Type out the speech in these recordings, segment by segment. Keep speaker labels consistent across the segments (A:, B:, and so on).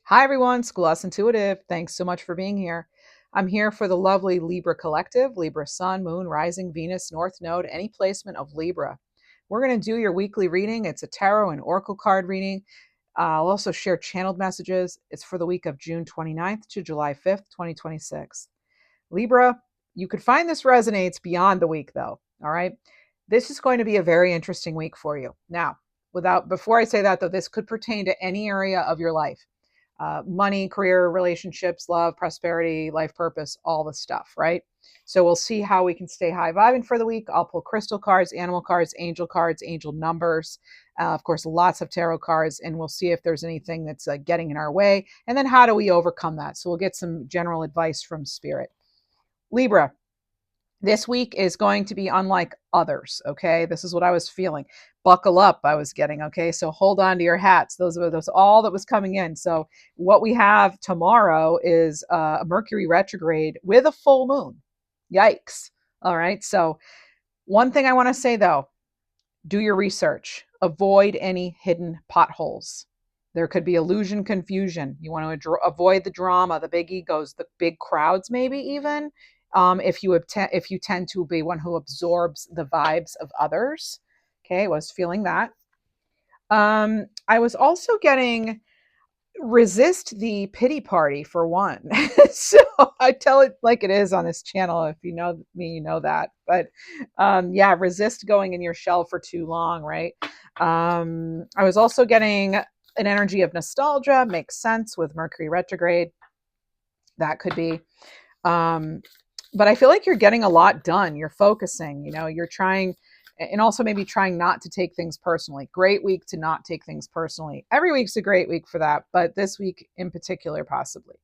A: Hi everyone, Schoolhouse Intuitive. Thanks so much for being here. I'm here for the lovely Libra Collective, Libra Sun, Moon, Rising, Venus, North Node, any placement of Libra. We're going to do your weekly reading. It's a tarot and oracle card reading. I'll also share channeled messages. It's for the week of June 29th to July 5th, 2026. Libra, you could find this resonates beyond the week though. All right. This is going to be a very interesting week for you. Now, before I say that though, this could pertain to any area of your life. Money, career, relationships, love, prosperity, life purpose, all the stuff, right? So we'll see how we can stay high vibing for the week. I'll pull crystal cards, animal cards, angel numbers, of course, lots of tarot cards, and we'll see if there's anything that's getting in our way. And then how do we overcome that? So we'll get some general advice from Spirit. Libra, this week is going to be unlike others. Okay. This is what I was feeling. Buckle up, I was getting. Okay. So hold on to your hats. Those all that was coming in. So what we have tomorrow is a Mercury retrograde with a full moon. Yikes. All right. So one thing I want to say though, do your research. Avoid any hidden potholes. There could be illusion, confusion. You want to avoid the drama, the big egos, the big crowds, maybe even. If you tend to be one who absorbs the vibes of others. Okay, I was feeling that. I was also getting resist the pity party for one. So I tell it like it is on this channel. If you know me, you know that. But yeah, resist going in your shell for too long, right? I was also getting an energy of nostalgia. Makes sense with Mercury retrograde. That could be. But I feel like you're getting a lot done. You're focusing, you're trying, and also maybe trying not to take things personally. Great week to not take things personally. Every week's a great week for that, but this week in particular, possibly.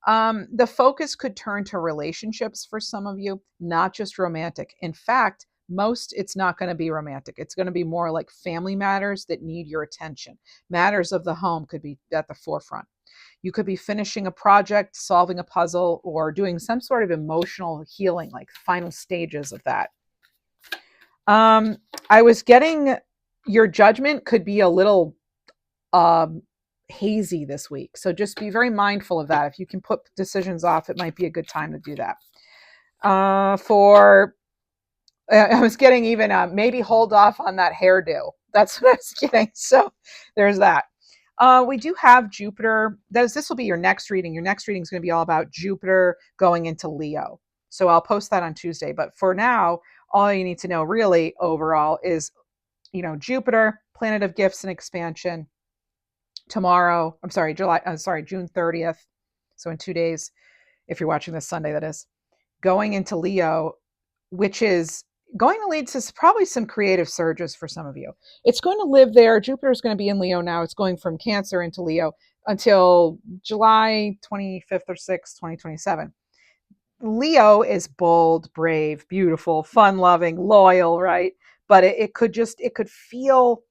A: The focus could turn to relationships for some of you, not just romantic. In fact, it's not going to be romantic. It's going to be more like family matters that need your attention. Matters of the home could be at the forefront. You could be finishing a project, solving a puzzle, or doing some sort of emotional healing, like final stages of that. I was getting your judgment could be a little hazy this week. So just be very mindful of that. If you can put decisions off, it might be a good time to do that. I was getting even maybe hold off on that hairdo. That's what I was getting. So there's that. We do have Jupiter. This will be your next reading. Your next reading is going to be all about Jupiter going into Leo. So I'll post that on Tuesday. But for now, all you need to know really overall is, Jupiter, planet of gifts and expansion. Tomorrow, June 30th. So in 2 days, if you're watching this Sunday, that is, going into Leo, which is going to lead to probably some creative surges for some of you. It's going to live there. Jupiter is going to be in Leo now. It's going from Cancer into Leo until July 25th or 6th, 2027. Leo is bold, brave, beautiful, fun-loving, loyal, right? But it could feel,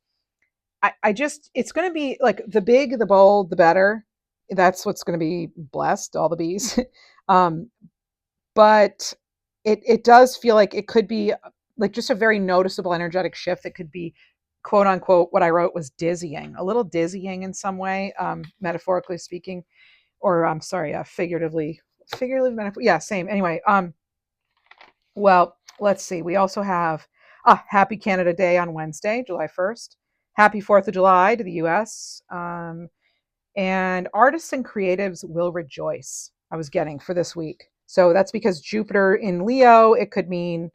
A: it's going to be like the big, the bold, the better. That's what's going to be blessed, all the bees. But it does feel like it could be like just a very noticeable energetic shift. It could be, quote unquote, what I wrote was dizzying, a little dizzying in some way, metaphorically speaking, or I'm sorry, figuratively, yeah, same. Anyway, well, let's see. We also have Happy Canada Day on Wednesday, July 1st. Happy 4th of July to the US. And artists and creatives will rejoice, I was getting for this week. So that's because Jupiter in Leo, it could mean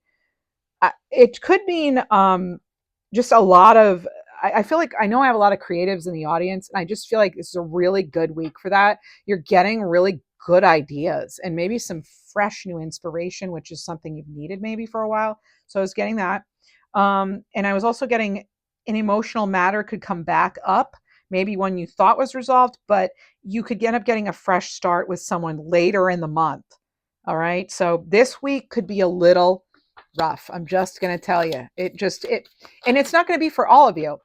A: just a lot of, I feel like I know I have a lot of creatives in the audience, and I just feel like this is a really good week for that. You're getting really good ideas and maybe some fresh new inspiration, which is something you've needed maybe for a while. So I was getting that. And I was also getting an emotional matter could come back up, maybe one you thought was resolved, but you could end up getting a fresh start with someone later in the month. All right. So this week could be a little rough. I'm just going to tell you, and it's not going to be for all of you.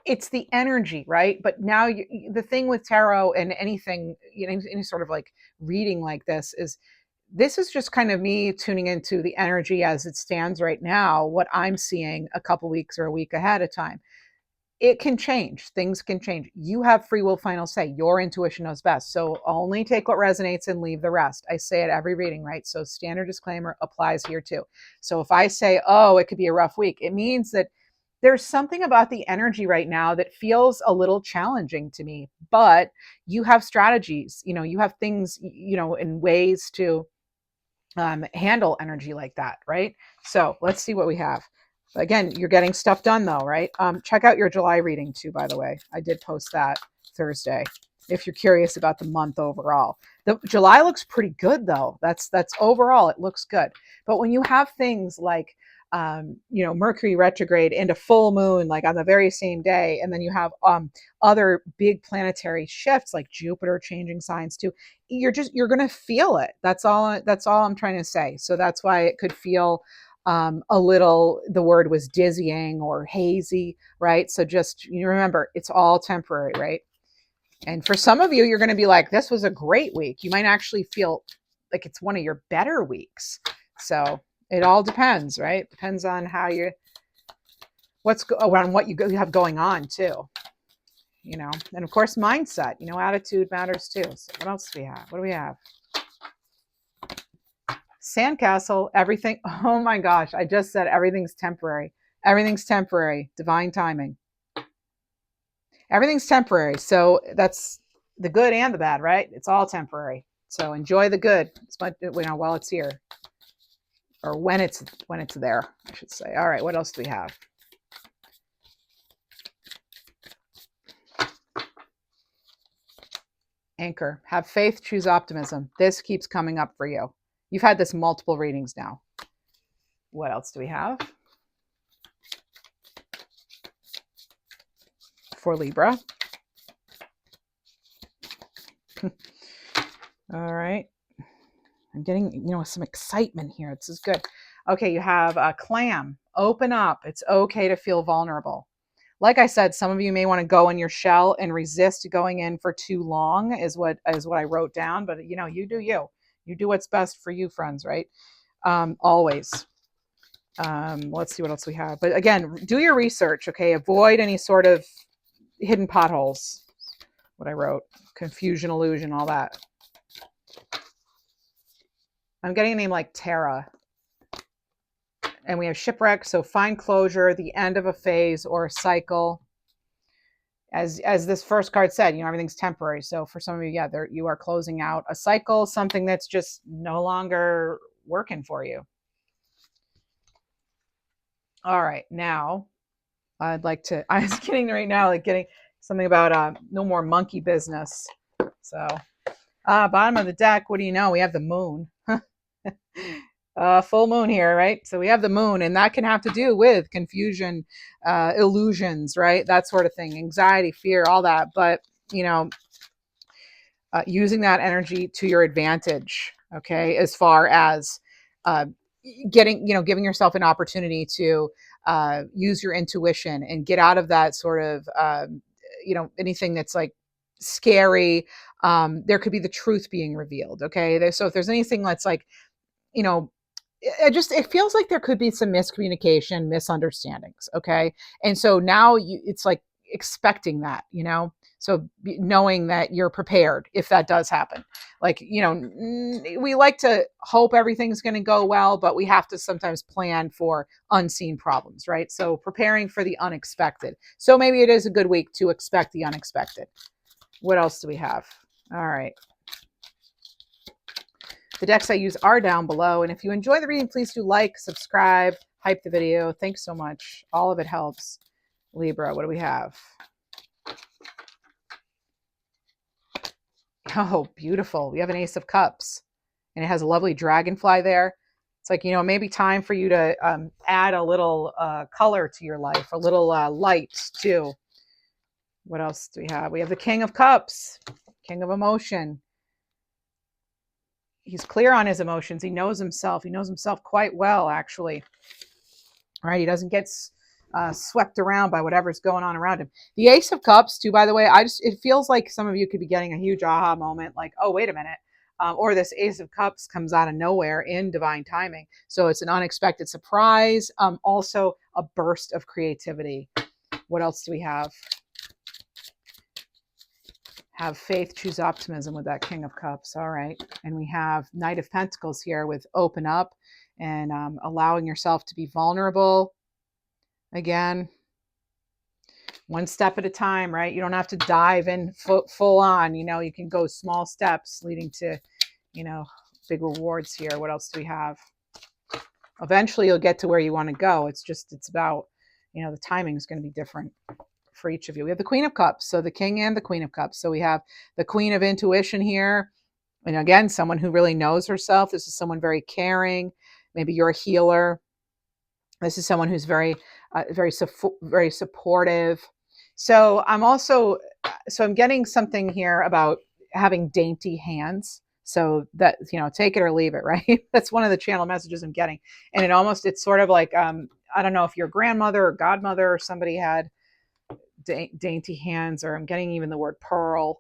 A: It's the energy, right? But now the thing with tarot and anything, any sort of like reading like this is just kind of me tuning into the energy as it stands right now, what I'm seeing a couple weeks or a week ahead of time. it can change. Things can change. You have free will, final say. Your intuition knows best. So only take what resonates and leave the rest. I say it every reading, right? So standard disclaimer applies here too. So if I say, oh, it could be a rough week, it means that there's something about the energy right now that feels a little challenging to me, but you have strategies, you have things, in ways to handle energy like that, right? So let's see what we have. Again, you're getting stuff done though, right? Check out your July reading too, by the way. I did post that Thursday if you're curious about the month overall. The July looks pretty good though. That's overall, it looks good. But when you have things like Mercury retrograde and a full moon like on the very same day, and then you have other big planetary shifts like Jupiter changing signs too, you're going to feel it. That's all I'm trying to say. So that's why it could feel a little, the word was dizzying or hazy, right? So just remember, it's all temporary, right? And for some of you, you're going to be like, this was a great week. You might actually feel like it's one of your better weeks. So it all depends, right? Depends on how you, around what you have going on too, and of course, mindset, attitude matters too. So what else do we have? What do we have? Sandcastle, everything. Oh my gosh. I just said everything's temporary. Everything's temporary. Divine timing. Everything's temporary. So that's the good and the bad, right? It's all temporary. So enjoy the good while it's here, or when it's there, I should say. All right. What else do we have? Anchor. Have faith, choose optimism. This keeps coming up for you. You've had this multiple readings now. What else do we have? For Libra. All right. I'm getting, some excitement here. This is good. Okay, you have a clam. Open up. It's okay to feel vulnerable. Like I said, some of you may want to go in your shell and resist going in for too long is what I wrote down. But, you do you. You do what's best for you, friends, right? Always. Let's see what else we have. But again, do your research, okay? Avoid any sort of hidden potholes. What I wrote. Confusion, illusion, all that. I'm getting a name like Tara. And we have shipwreck, so find closure, the end of a phase or a cycle. As this first card said, everything's temporary. So for some of you, you are closing out a cycle, something that's just no longer working for you. All right, now I was getting right now, like getting something about no more monkey business. So bottom of the deck, what do you know? We have the moon. Full moon here, right? So we have the moon, and that can have to do with confusion, illusions, right? That sort of thing, anxiety, fear, all that. But, using that energy to your advantage, okay, as far as giving yourself an opportunity to use your intuition and get out of that sort of, anything that's like scary. There could be the truth being revealed, okay? So if there's anything that's like, it feels like there could be some miscommunication, misunderstandings. Okay. And so now it's like expecting that, so knowing that you're prepared if that does happen. Like, we like to hope everything's going to go well, but we have to sometimes plan for unseen problems, right? So preparing for the unexpected. So maybe it is a good week to expect the unexpected. What else do we have? All right. The decks I use are down below. And if you enjoy the reading, please do like, subscribe, hype the video. Thanks so much. All of it helps. Libra, what do we have? Oh, beautiful. We have an Ace of Cups. And it has a lovely dragonfly there. It's like, maybe time for you to add a little color to your life, a little light too. What else do we have? We have the King of Cups, King of Emotion. He's clear on his emotions. He knows himself. He knows himself quite well, actually. All right. He doesn't get swept around by whatever's going on around him. The Ace of Cups, too, by the way, it feels like some of you could be getting a huge aha moment, like, oh, wait a minute. Or this Ace of Cups comes out of nowhere in divine timing. So it's an unexpected surprise. Also a burst of creativity. What else do we have? Have faith, choose optimism with that King of Cups. All right. And we have Knight of Pentacles here with open up and allowing yourself to be vulnerable. Again, one step at a time, right? You don't have to dive in full on. You know, you can go small steps leading to, you know, big rewards here. What else do we have? Eventually you'll get to where you want to go. It's about, you know, the timing is going to be different for each of you. We have the Queen of Cups, so the King and the Queen of Cups. So we have the Queen of Intuition here. And again, someone who really knows herself. This is someone very caring. Maybe you're a healer. This is someone who's very supportive. So I'm getting something here about having dainty hands. So that, you know, take it or leave it, right? That's one of the channel messages I'm getting. And it's sort of like, I don't know if your grandmother or godmother or somebody had dainty hands, or I'm getting even the word pearl.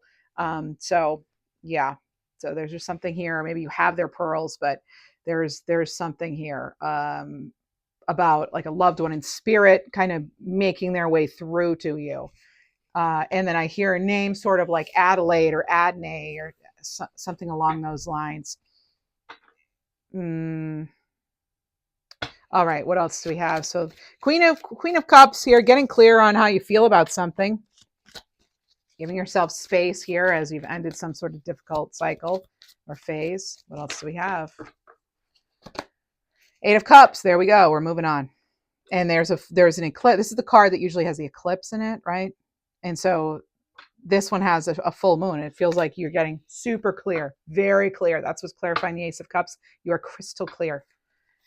A: So yeah, so there's just something here. Maybe you have their pearls, but there's something here about like a loved one in spirit kind of making their way through to you. And then I hear a name sort of like Adelaide or Adney or something along those lines. All right, what else do we have? So Queen of Cups here, getting clear on how you feel about something. Giving yourself space here as you've ended some sort of difficult cycle or phase. What else do we have? Eight of Cups. There we go. We're moving on. And there's an eclipse. This is the card that usually has the eclipse in it, right? And so this one has a full moon. It feels like you're getting super clear, very clear. That's what's clarifying the Ace of Cups. You are crystal clear.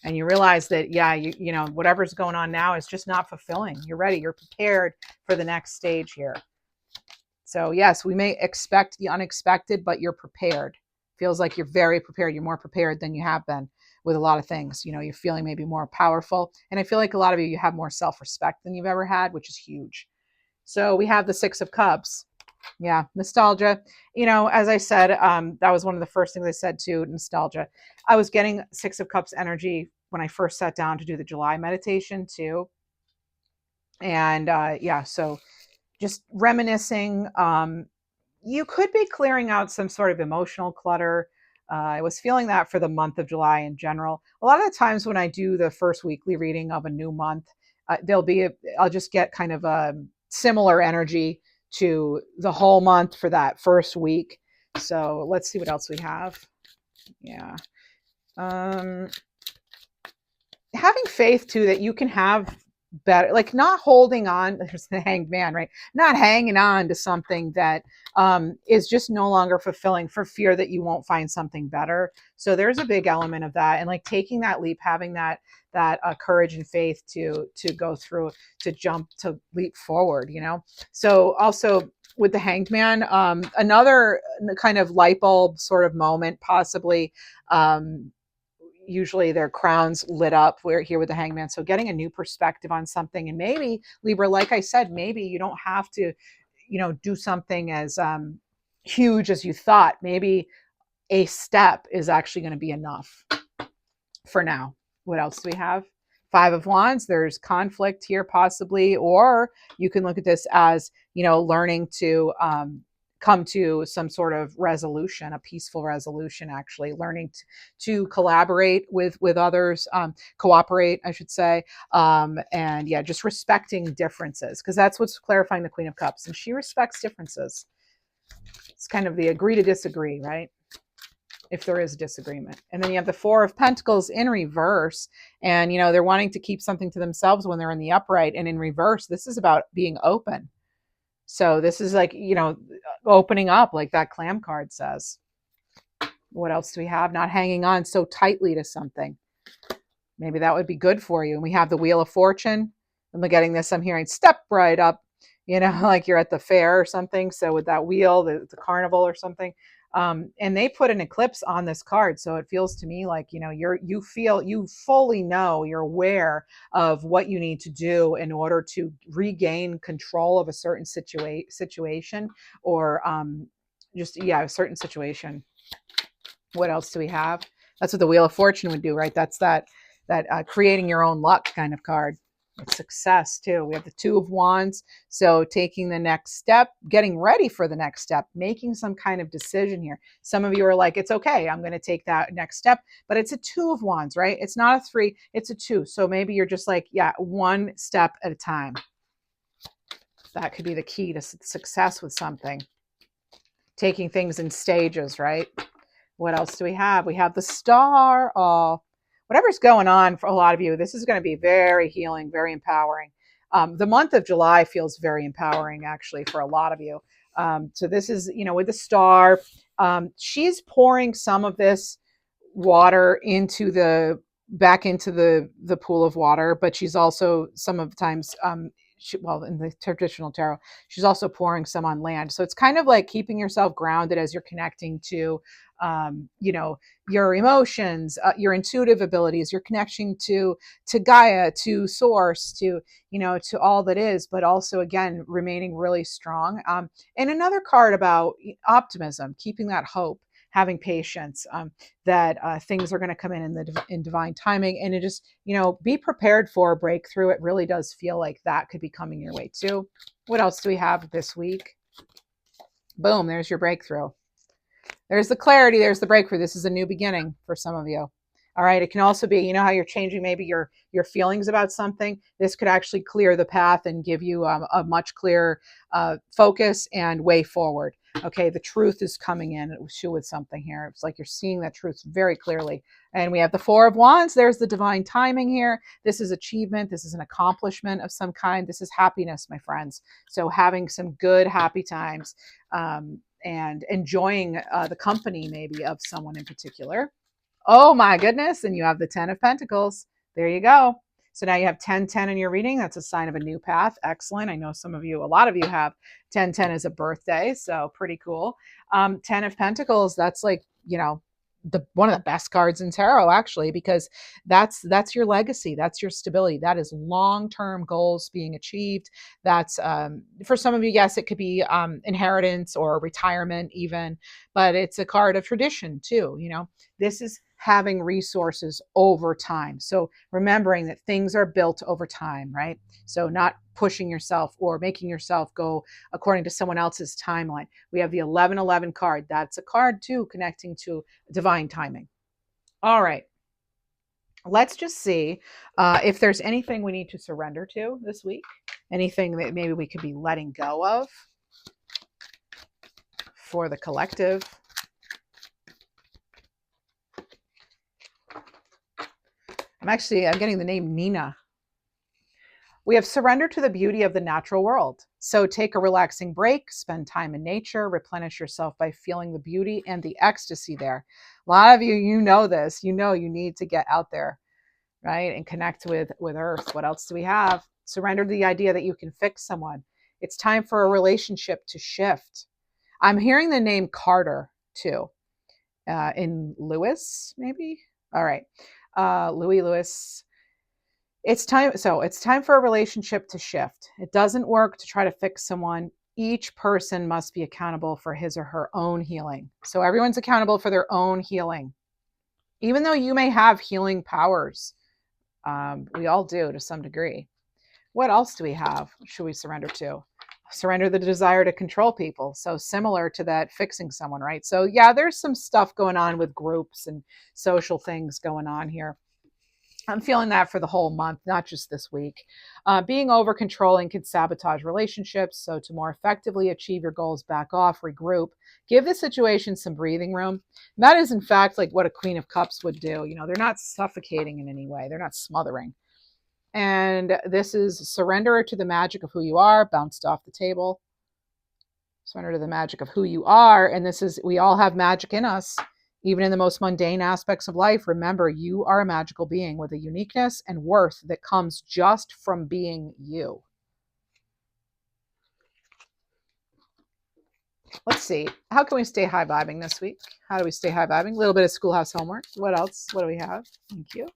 A: And you realize that, yeah, you know, whatever's going on now is just not fulfilling. You're ready. You're prepared for the next stage here. So yes, we may expect the unexpected, but you're prepared. Feels like you're very prepared. You're more prepared than you have been with a lot of things. You know, you're feeling maybe more powerful. And I feel like a lot of you have more self-respect than you've ever had, which is huge. So we have the Six of Cups. Yeah, nostalgia. You know, as I said, that was one of the first things I said too, nostalgia. I was getting Six of Cups energy when I first sat down to do the July meditation too. And yeah, so just reminiscing. You could be clearing out some sort of emotional clutter. I was feeling that for the month of July in general. A lot of the times when I do the first weekly reading of a new month, I'll just get kind of a similar energy to the whole month for that first week. So let's see what else we have. Yeah. Having faith too that you can have better, like not holding on. There's the Hanged Man, right? Not hanging on to something that is just no longer fulfilling for fear that you won't find something better. So there's a big element of that, and like taking that leap, having that courage and faith to go through, to jump, to leap forward. You know. So also with the Hanged Man, another kind of light bulb sort of moment, possibly. Usually their crowns lit up. We're here with the Hangman. So getting a new perspective on something, and maybe Libra, like I said, maybe you don't have to, you know, do something as huge as you thought. Maybe a step is actually going to be enough for now. What else do we have? Five of Wands. There's conflict here possibly, or you can look at this as, you know, learning to come to some sort of resolution, a peaceful resolution, actually learning to collaborate with others, cooperate, I should say. And yeah, just respecting differences, because that's what's clarifying the Queen of Cups. And she respects differences. It's kind of the agree to disagree, right? If there is a disagreement. And then you have the Four of Pentacles in reverse. And, you know, they're wanting to keep something to themselves when they're in the upright. And in reverse, this is about being open. So this is like, you know, opening up, like that clam card says. What else do we have? Not hanging on so tightly to something. Maybe that would be good for you. And we have the Wheel of Fortune. I'm getting this, I'm hearing step right up, you know, like you're at the fair or something. So with that wheel, the carnival or something. And they put an eclipse on this card. So it feels to me like, you know, you fully know, you're aware of what you need to do in order to regain control of a certain situation, or a certain situation. What else do we have? That's what the Wheel of Fortune would do, right? That's that creating your own luck kind of card. Success too. We have the Two of Wands. So taking the next step, getting ready for the next step, making some kind of decision here. Some of you are like, it's okay, I'm going to take that next step, but it's a Two of Wands, right? It's not a three, it's a two. So maybe you're just like, yeah, one step at a time. That could be the key to success with something. Taking things in stages, right? What else do we have? We have the Star. Oh, whatever's going on for a lot of you, this is going to be very healing, very empowering. The month of July feels very empowering, actually, for a lot of you. So this is, with the Star, she's pouring some of this water back into the pool of water, but she's also sometimes in the traditional tarot, she's also pouring some on land. So it's kind of like keeping yourself grounded as you're connecting to your emotions, your intuitive abilities, your connection to Gaia, to source, to to all that is, but also again remaining really strong. And another card about optimism, keeping that hope, having patience, that things are going to come in divine timing, and it just be prepared for a breakthrough. It really does feel like that could be coming your way too. What else do we have this week? Boom, there's your breakthrough. There's the clarity, there's the breakthrough. This is a new beginning for some of you. All right. It can also be, how you're changing maybe your feelings about something. This could actually clear the path and give you a much clearer focus and way forward. Okay. The truth is coming in with something here. It's like you're seeing that truth very clearly. And we have the Four of Wands. There's the divine timing here. This is achievement. This is an accomplishment of some kind. This is happiness, my friends. So having some good, happy times. And enjoying the company maybe of someone in particular. Oh my goodness. And you have the 10 of Pentacles. There you go. So now you have 10-10 in your reading. That's a sign of a new path. Excellent. I know a lot of you have 10-10 as a birthday. So pretty cool. 10 of Pentacles. That's like, one of the best cards in tarot, actually, because that's your legacy. That's your stability. That is long-term goals being achieved. That's for some of you, yes, it could be inheritance or retirement even, but it's a card of tradition too. This is having resources over time. So remembering that things are built over time, right? So not pushing yourself or making yourself go according to someone else's timeline. We have the 1111 card. That's a card too, connecting to divine timing. All right. Let's just see if there's anything we need to surrender to this week. Anything that maybe we could be letting go of for the collective. I'm getting the name Nina. We have surrender to the beauty of the natural world. So take a relaxing break, spend time in nature, replenish yourself by feeling the beauty and the ecstasy there. A lot of you know this. You need to get out there, right? And connect with Earth. What else do we have? Surrender to the idea that you can fix someone. It's time for a relationship to shift. I'm hearing the name Carter too. In Lewis, maybe? All right. Louis Lewis. It's time for a relationship to shift. It doesn't work to try to fix someone. Each person must be accountable for his or her own healing. So everyone's accountable for their own healing. Even though you may have healing powers, we all do to some degree. What else do we have? Should we surrender to? Surrender the desire to control people. So similar to that fixing someone, right? So yeah, there's some stuff going on with groups and social things going on here. I'm feeling that for the whole month, not just this week. Being over controlling can sabotage relationships. So to more effectively achieve your goals, back off, regroup, give the situation some breathing room. And that is in fact like what a Queen of Cups would do. They're not suffocating in any way. They're not smothering. And this is surrender to the magic of who you are, bounced off the table. Surrender to the magic of who you are. And this is, we all have magic in us. Even in the most mundane aspects of life, remember, you are a magical being with a uniqueness and worth that comes just from being you. Let's see. How can we stay high vibing this week? How do we stay high vibing? A little bit of schoolhouse homework. What else? What do we have? Thank you.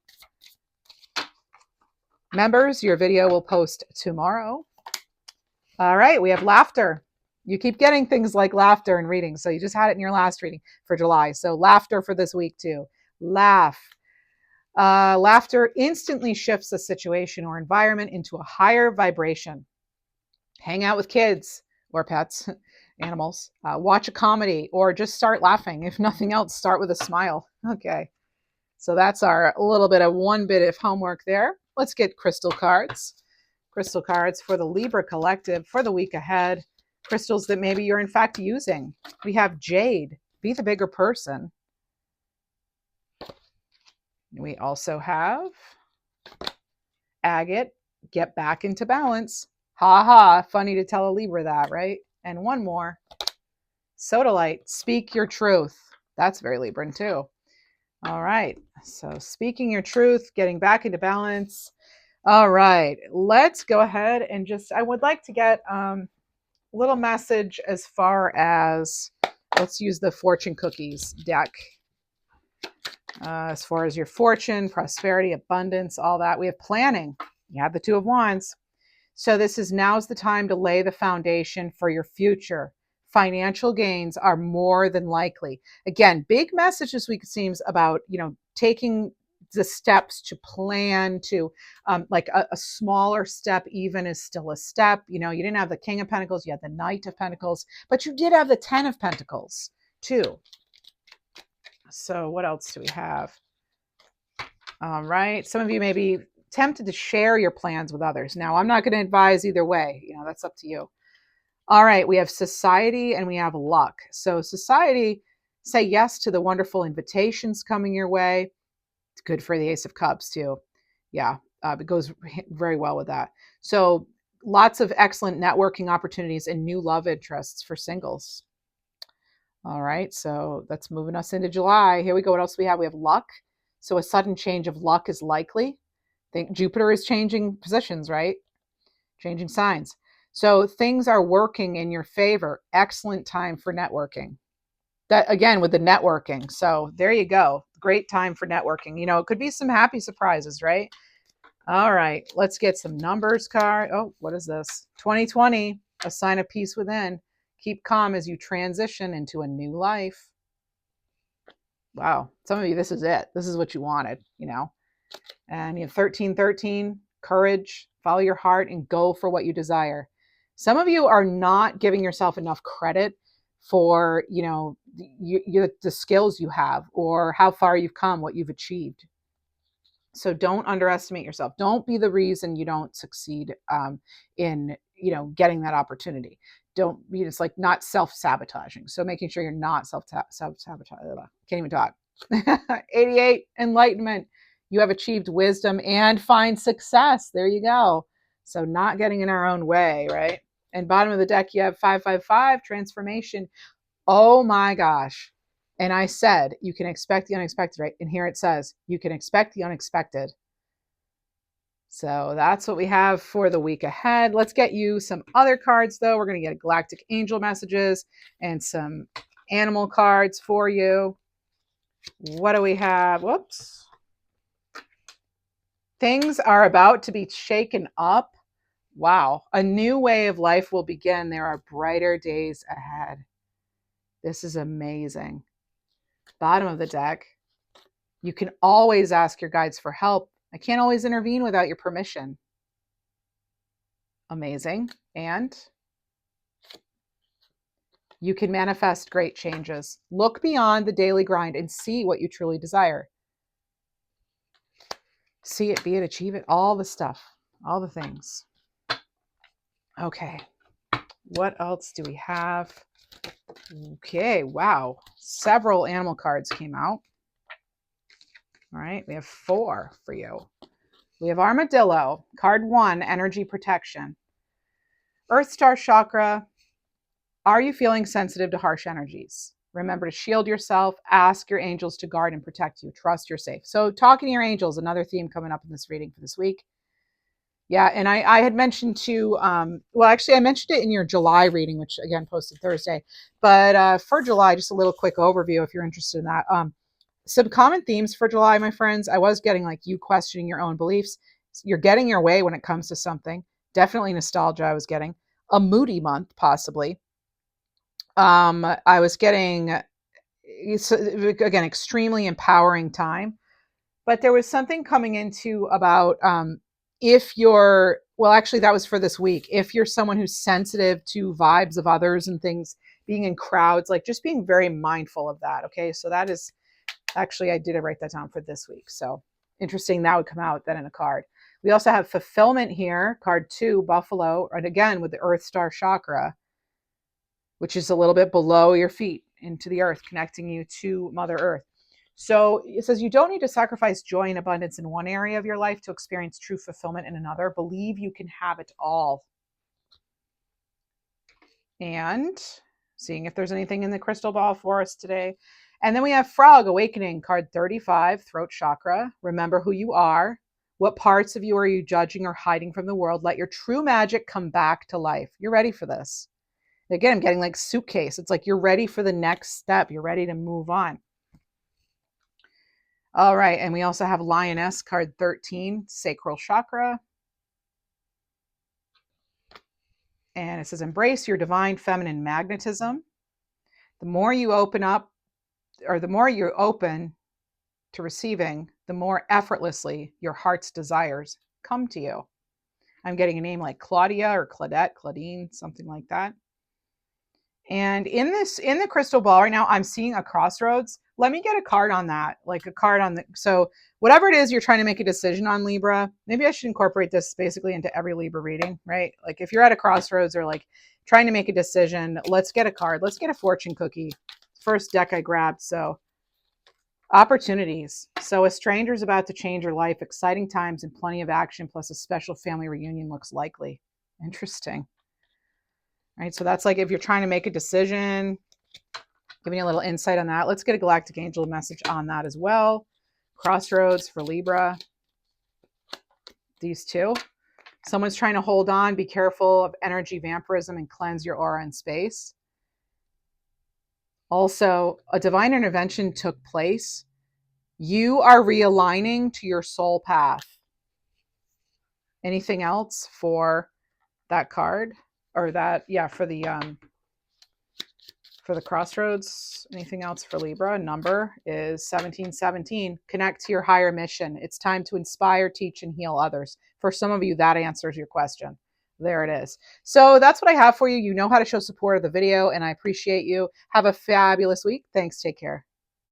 A: Members, your video will post tomorrow. All right. We have laughter. You keep getting things like laughter in readings. So you just had it in your last reading for July. So laughter for this week too. Laugh. Laughter instantly shifts a situation or environment into a higher vibration. Hang out with kids or pets, animals. Watch a comedy or just start laughing. If nothing else, start with a smile. Okay. So that's our little bit of one bit of homework there. Let's get crystal cards. Crystal cards for the Libra Collective for the week ahead. Crystals that maybe you're in fact using. We have jade. Be the bigger person. We also have agate. Get back into balance. Ha ha. Funny to tell a Libra that, right? And one more. Sodalite. Speak your truth. That's very Libran too. All right. So speaking your truth, getting back into balance. All right. Let's go ahead and I would like to get a little message as far as, let's use the fortune cookies deck. As far as your fortune, prosperity, abundance, all that. We have planning. You have the Two of Wands. So now's the time to lay the foundation for your future. Financial gains are more than likely. Again, big message this week seems about, taking the steps to plan to like a smaller step even is still a step. You didn't have the King of Pentacles, you had the Knight of Pentacles, but you did have the Ten of Pentacles too. So what else do we have? All right. Some of you may be tempted to share your plans with others. Now, I'm not going to advise either way. That's up to you. All right. We have society and we have luck. So society, say yes to the wonderful invitations coming your way. It's good for the Ace of Cups too. Yeah. It goes very well with that. So lots of excellent networking opportunities and new love interests for singles. All right, so that's moving us into July. Here we go. What else do we have? We have luck. So a sudden change of luck is likely. Think Jupiter is changing positions, right? Changing signs. So things are working in your favor. Excellent time for networking. That again with the networking. So there you go. Great time for networking. It could be some happy surprises, right? All right, let's get some numbers card. Oh, what is this? 2020, a sign of peace within. Keep calm as you transition into a new life. Wow. Some of you, this is it. This is what you wanted, And you have 1313, courage, follow your heart and go for what you desire. Some of you are not giving yourself enough credit for, the skills you have or how far you've come, what you've achieved. So don't underestimate yourself. Don't be the reason you don't succeed in, getting that opportunity. Don't be just like not self-sabotaging. So making sure you're not self-sabotaging. Can't even talk. 88, enlightenment. You have achieved wisdom and find success. There you go. So not getting in our own way, right? And bottom of the deck, you have 555, transformation. Oh my gosh. And I said, you can expect the unexpected, right? And here it says, you can expect the unexpected. So that's what we have for the week ahead. Let's get you some other cards, though. We're going to get galactic angel messages and some animal cards for you. What do we have? Whoops. Things are about to be shaken up. Wow. A new way of life will begin. There are brighter days ahead. This is amazing. Bottom of the deck. You can always ask your guides for help. I can't always intervene without your permission. Amazing. And you can manifest great changes. Look beyond the daily grind and see what you truly desire. See it, be it, achieve it, all the stuff, all the things. Okay. What else do we have? Okay. Wow. Several animal cards came out. All right. We have 4 for you. We have Armadillo, card 1, energy protection. Earth Star Chakra, are you feeling sensitive to harsh energies? Remember to shield yourself, ask your angels to guard and protect you. Trust you're safe. So talking to your angels, another theme coming up in this reading for this week. Yeah, and I had mentioned to, I mentioned it in your July reading, which again posted Thursday. But for July, just a little quick overview if you're interested in that. Some common themes for July, my friends. I was getting like you questioning your own beliefs. You're getting your way when it comes to something. Definitely nostalgia I was getting. A moody month, possibly. I was getting, again, extremely empowering time. But there was something coming into about if you're, well, actually, that was for this week. If you're someone who's sensitive to vibes of others and things, being in crowds, like just being very mindful of that. Okay. So that is actually, I did write that down for this week. So interesting. That would come out then in a card. We also have fulfillment here, card 2, Buffalo, and again with the Earth Star chakra, which is a little bit below your feet into the earth, connecting you to Mother Earth. So it says you don't need to sacrifice joy and abundance in one area of your life to experience true fulfillment in another. Believe you can have it all. And seeing if there's anything in the crystal ball for us today. And then we have Frog Awakening, card 35, Throat Chakra. Remember who you are. What parts of you are you judging or hiding from the world? Let your true magic come back to life. You're ready for this. Again, I'm getting like suitcase. It's like you're ready for the next step. You're ready to move on. All right. And we also have Lioness, card 13, Sacral Chakra. And it says, embrace your divine feminine magnetism. The more you open up, or the more you're open to receiving, the more effortlessly your heart's desires come to you. I'm getting a name like Claudia or Claudette, Claudine, something like that. And in the crystal ball right now, I'm seeing a crossroads. Let me get a card on that, like a card on the, so whatever it is you're trying to make a decision on, Libra, maybe I should incorporate this basically into every Libra reading, right? Like if you're at a crossroads or like trying to make a decision, let's get a card. Let's get a fortune cookie. First deck I grabbed. So opportunities. So a stranger's about to change your life. Exciting times and plenty of action, plus a special family reunion looks likely. Interesting. Right, so that's like if you're trying to make a decision, giving you a little insight on that. Let's get a galactic angel message on that as well. Crossroads for Libra. These two. Someone's trying to hold on. Be careful of energy vampirism and cleanse your aura and space. Also, a divine intervention took place. You are realigning to your soul path. Anything else for that card? Or that, yeah, for the crossroads. Anything else for Libra? Number is 1717. Connect to your higher mission. It's time to inspire, teach, and heal others. For some of you, that answers your question. There it is. So that's what I have for you. You know how to show support of the video, and I appreciate you. Have a fabulous week. Thanks. Take care.